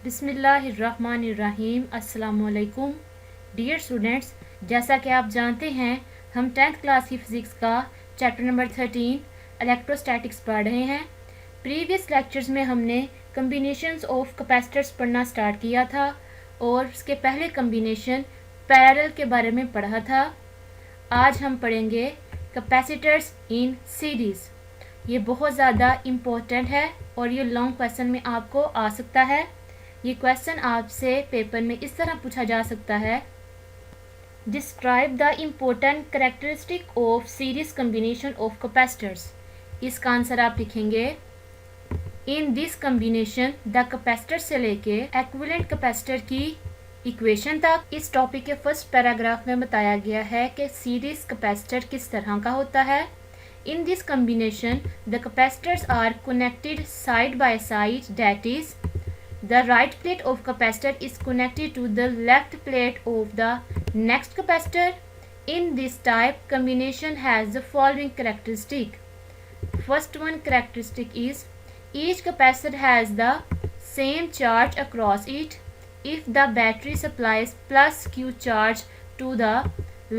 बिस्मिल्लाहिर्रहमानिर्रहीम। अस्सलामुअलैकुम dear students, जैसा कि आप जानते हैं हम 10th क्लास की फ़िज़िक्स का चैप्टर नंबर 13 इलेक्ट्रोस्टैटिक्स पढ़ रहे हैं। प्रीवियस लेक्चर्स में हमने कम्बिनेशंस ऑफ कैपेसिटर्स पढ़ना स्टार्ट किया था और उसके पहले कम्बिनेशन पैरेलल के बारे में पढ़ा था। आज हम पढ़ेंगे कैपेसिटर्स इन सीरीज़। ये बहुत ज़्यादा इम्पोर्टेंट है और ये लॉन्ग क्वेश्चन में आपको आ सकता है। ये क्वेश्चन आपसे पेपर में इस तरह पूछा जा सकता है, describe the important characteristic of series combination of capacitors. इसका आंसर आप लिखेंगे इन दिस कम्बिनेशन द कैपेसिटर से लेके एक्विवेलेंट कैपेसिटर की इक्वेशन तक। इस टॉपिक के फर्स्ट पैराग्राफ में बताया गया है कि सीरीज कैपेसिटर किस तरह का होता है। In this combination the capacitors are connected side by side, that is the right plate of capacitor is connected to the left plate of the next capacitor. In this type combination has the following characteristic. First one characteristic is each capacitor has the same charge across it. If the battery supplies plus Q charge to the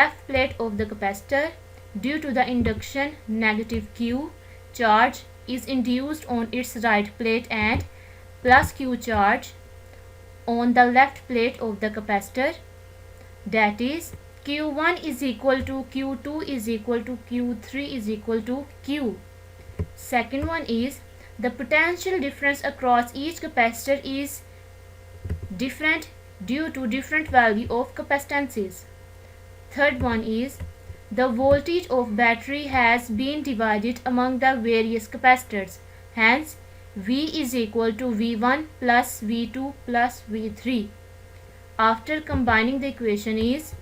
left plate of the capacitor, due to the induction negative Q charge is induced on its right plate and plus Q charge on the left plate of the capacitor, that is Q1 is equal to Q2 is equal to Q3 is equal to Q. Second one is the potential difference across each capacitor is different due to different value of capacitances. Third one is the voltage of battery has been divided among the various capacitors, hence V is equal to V1 plus V2 plus V3. After combining the equation is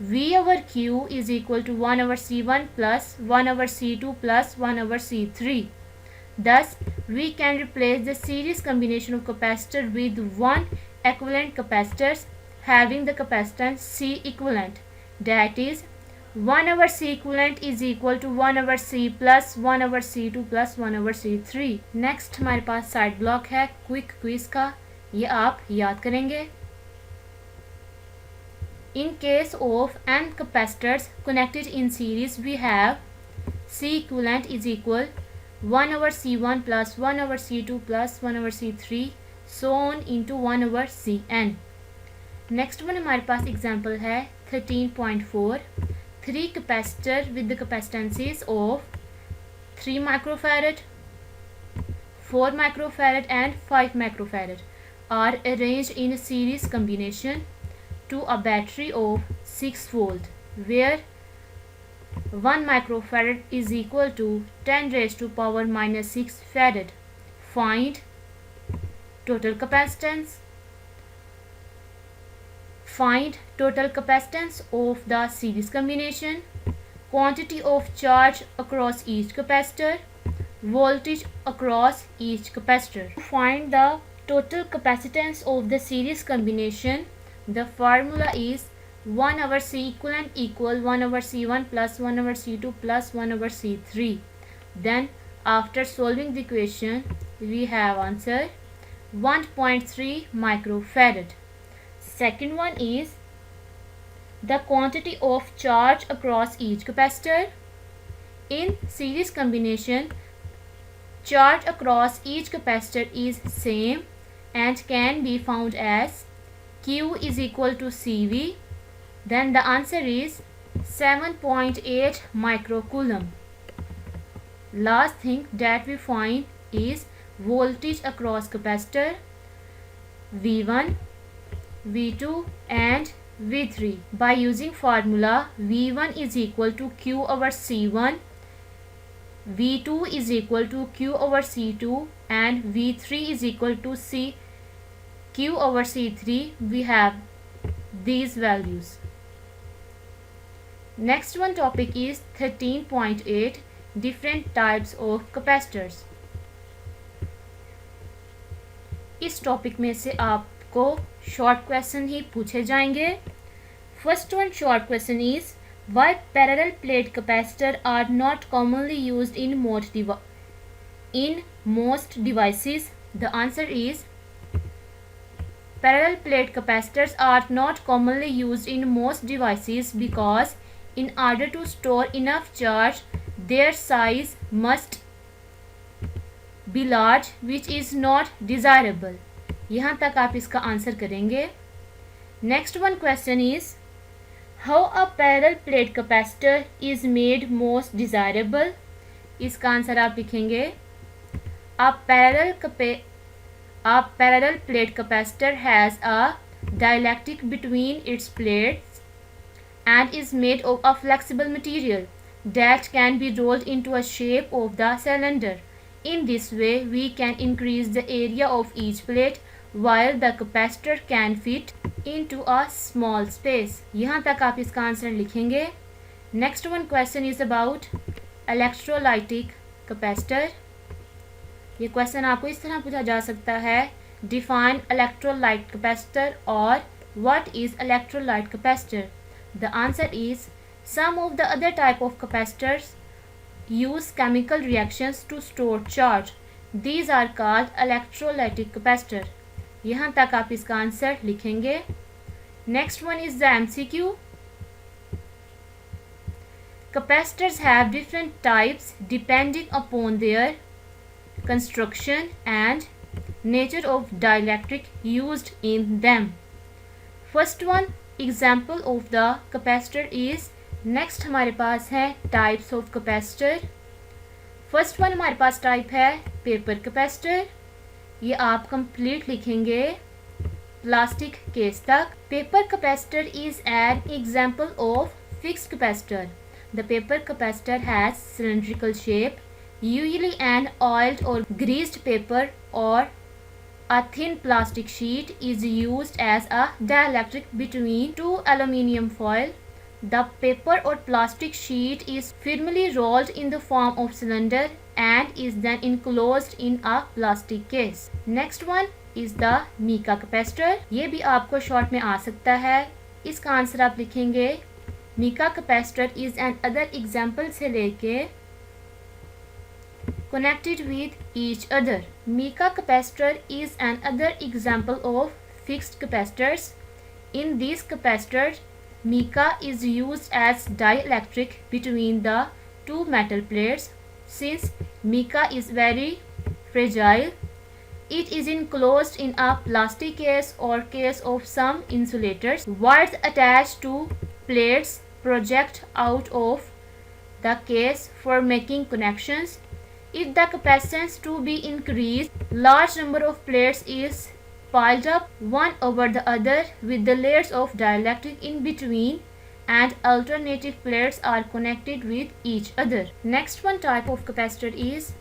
V over Q is equal to 1 over C1 plus 1 over C2 plus 1 over C3. Thus, we can replace the series combination of capacitor with one equivalent capacitors having the capacitance C equivalent. That is 1 over C equivalent is equal to 1 over C plus 1 over C2 plus 1 over C3. Next हमारे पास side block है quick quiz का, ये आप याद करेंगे। In case of n capacitors connected in series, we have C equivalent is equal 1 over C1 plus 1 over C2 plus 1 over C3 so on into 1 over Cn. Next one हमारे पास example है 13.4. 3 capacitor with the capacitances of 3 microfarad, 4 microfarad and 5 microfarad are arranged in a series combination to a battery of 6 volt where 1 microfarad is equal to 10 raised to power minus 6 farad. Find total capacitance. Find total capacitance of the series combination, quantity of charge across each capacitor, voltage across each capacitor. To find the total capacitance of the series combination, the formula is 1 over C equivalent equal 1 over C1 plus 1 over C2 plus 1 over C3. Then after solving the equation, we have answer 1.3 microfarad. Second one is the quantity of charge across each capacitor. In series combination, charge across each capacitor is same and can be found as Q is equal to CV. Then the answer is 7.8 microcoulomb. Last thing that we find is voltage across capacitor V1, V2 and V3 by using formula V1 is equal to Q over C1, V2 is equal to Q over C2 and V3 is equal to Q over C3. We have these values. Next one topic is 13.8 different types of capacitors. इस topic में से आपको short question ही पूछे जाएंगे। First one short question is why parallel plate capacitor are not commonly used in most devices? The answer is parallel plate capacitors are not commonly used in most devices because in order to store enough charge, their size must be large, which is not desirable. यहाँ तक आप इसका answer करेंगे. Next one question is, how a parallel plate capacitor is made most desirable? इसका answer आप लिखेंगे. A parallel plate capacitor has a dielectric between its plates and is made of a flexible material that can be rolled into a shape of the cylinder. In this way, we can increase the area of each plate while the capacitor can fit into a small space. यहाँ तक आप इसका answer लिखेंगे. Next one question is about electrolytic capacitor. ये question आपको इस तरह पूछा जा सकता है. Define electrolyte capacitor or what is electrolyte capacitor? The answer is some of the other type of capacitors use chemical reactions to store charge. These are called electrolytic capacitor. यहाँ तक आप इसका आंसर लिखेंगे. Next one is the MCQ. Capacitors have different types depending upon their construction and nature of dielectric used in them. First one example of the capacitor is. Next हमारे पास है types of capacitor. First one हमारे पास type है paper capacitor. ये आप complete लिखेंगे plastic case तक. Paper capacitor is an example of fixed capacitor. The paper capacitor has cylindrical shape. Usually an oiled और ग्रीस्ड पेपर और a thin plastic sheet is used as a dielectric between two aluminum foil. The paper or plastic sheet is firmly rolled in the form of cylinder and is then enclosed in a plastic case. Next one is the mica capacitor. ये भी आपको short में आ सकता है. इसका answer आप लिखेंगे. mica capacitor is an other example से लेके connected with each other. Mica capacitor is an other example of fixed capacitors. In these capacitors, mica is used as dielectric between the two metal plates. Since mica is very fragile, it is enclosed in a plastic case or case of some insulators. Wires attached to plates project out of the case for making connections. If the capacitance to be increased, large number of plates is piled up one over the other with the layers of dielectric in between and alternative plates are connected with each other. Next one type of capacitor is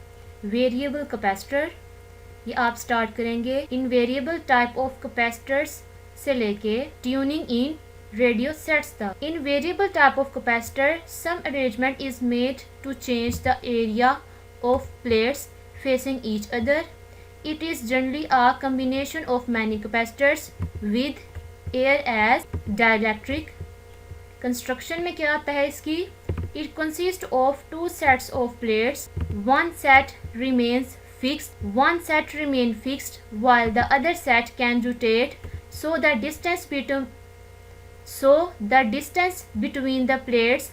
variable capacitor. ये आप start करेंगे in variable type of capacitors से लेके tuning in radio sets तक. In variable type of capacitor some arrangement is made to change the area of plates facing each other. It is generally a combination of many capacitors with air as dielectric. Construction में क्या आता है इसकी? It consists of two sets of plates. One set remains fixed. One set remains fixed while the other set can rotate. So the distance between the plates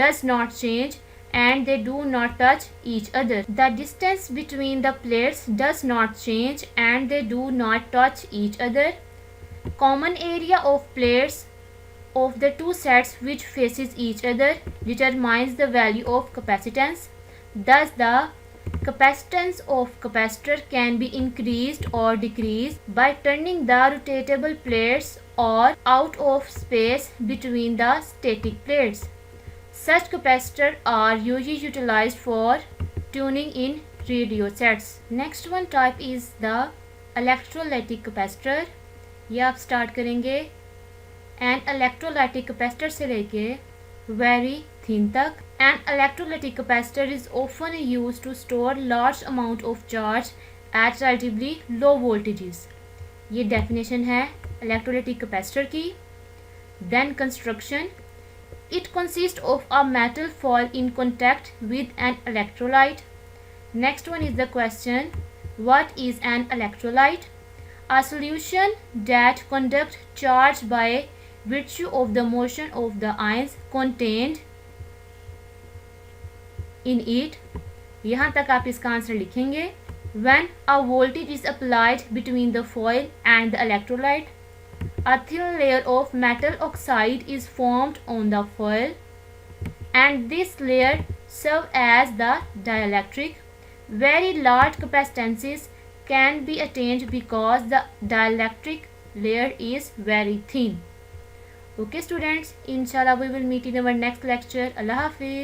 does not change and they do not touch each other. The distance between the plates does not change and they do not touch each other. Common area of plates of the two sets which faces each other determines the value of capacitance. Thus, the capacitance of capacitor can be increased or decreased by turning the rotatable plates or out of space between the static plates. Such capacitors are usually utilized for tuning in radio sets. Next one type is the electrolytic capacitor. ये आप start करेंगे an electrolytic capacitor से लेके very thin तक. An electrolytic capacitor is often used to store large amount of charge at relatively low voltages. ये definition है electrolytic capacitor की. Then construction. It consists of a metal foil in contact with an electrolyte. Next one is the question, what is an electrolyte? A solution that conducts charge by virtue of the motion of the ions contained in it. यहाँ तक आप इसका answer लिखेंगे. When a voltage is applied between the foil and the electrolyte, a thin layer of metal oxide is formed on the foil, and this layer serves as the dielectric. Very large capacitances can be attained because the dielectric layer is very thin. Okay students, inshallah we will meet in our next lecture. Allah Hafiz.